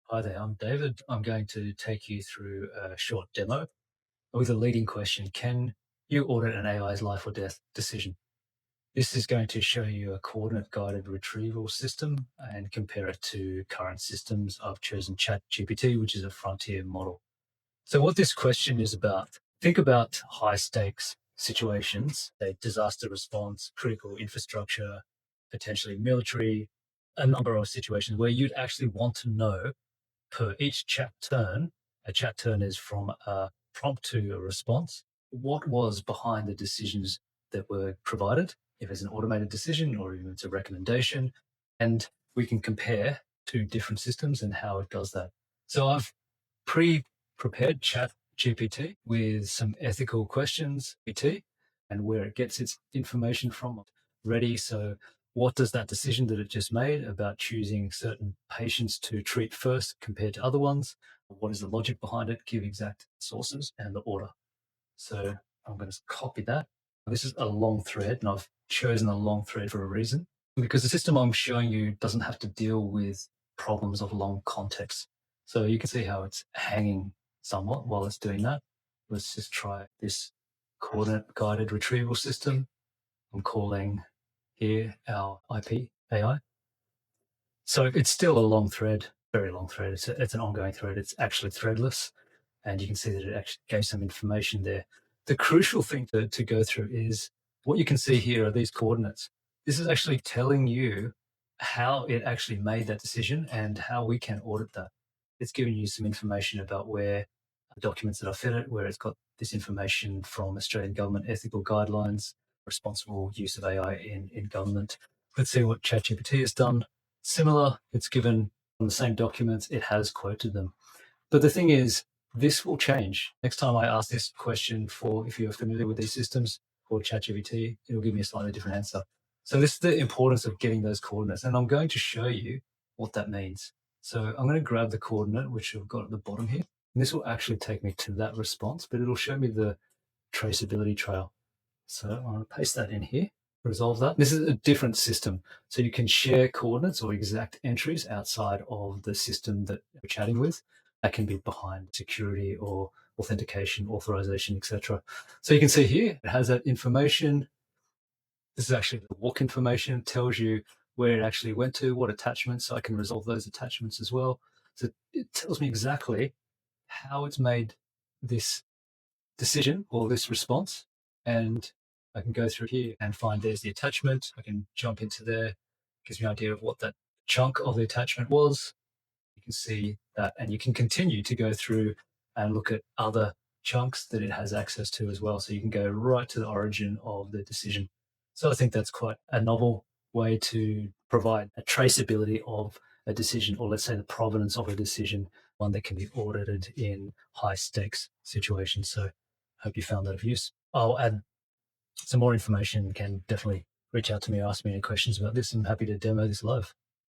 Hi there, I'm David. I'm going to take you through a short demo with a leading question. Can you audit an AI's life or death decision? This is going to show you a coordinate guided retrieval system and compare it to current systems. I've chosen ChatGPT, which is a frontier model. So what this question is about, think about high stakes situations, a disaster response, critical infrastructure, potentially military, a number of situations where you'd actually want to know per each chat turn. A chat turn is from a prompt to a response. What was behind the decisions that were provided, if it's an automated decision or even it's a recommendation, and we can compare two different systems and how it does that. So I've pre-prepared chat GPT with some ethical questions, and where it gets its information from ready. So what does that decision that it just made about choosing certain patients to treat first compared to other ones? What is the logic behind it? Give exact sources and the order. So I'm going to copy that. This is a long thread, and I've chosen a long thread for a reason, because the system I'm showing you doesn't have to deal with problems of long context. So you can see how it's hanging somewhat while it's doing that. Let's just try this coordinate guided retrieval system. I'm calling here our IP AI. So it's still a long thread, very long thread. It's an ongoing thread. It's actually threadless. And you can see that it actually gave some information there. The crucial thing to go through is what you can see here are these coordinates. This is actually telling you how it actually made that decision and how we can audit that. It's giving you some information about where documents that are fed it, where it's got this information from Australian government ethical guidelines, responsible use of AI in government. Let's see what ChatGPT has done. Similar, it's given on the same documents, it has quoted them. But the thing is, this will change. Next time I ask this question for, if you're familiar with these systems, for ChatGPT, it'll give me a slightly different answer. So this is the importance of getting those coordinates. And I'm going to show you what that means. So I'm going to grab the coordinate, which I've got at the bottom here. And this will actually take me to that response, but it'll show me the traceability trail. So I'm going to paste that in here, resolve that. This is a different system. So you can share coordinates or exact entries outside of the system that you're chatting with. That can be behind security or authentication, authorization, etc. So you can see here, it has that information. This is actually the walk information, tells you where it actually went to, what attachments, so I can resolve those attachments as well. So it tells me exactly how it's made this decision or this response. And I can go through here and find there's the attachment. I can jump into there, gives me an idea of what that chunk of the attachment was. You can see that, and you can continue to go through and look at other chunks that it has access to as well. So you can go right to the origin of the decision. So I think that's quite a novel way to provide a traceability of a decision, or let's say the provenance of a decision, one that can be audited in high stakes situations. So I hope you found that of use. I'll add some more information. You can definitely reach out to me, ask me any questions about this. I'm happy to demo this live.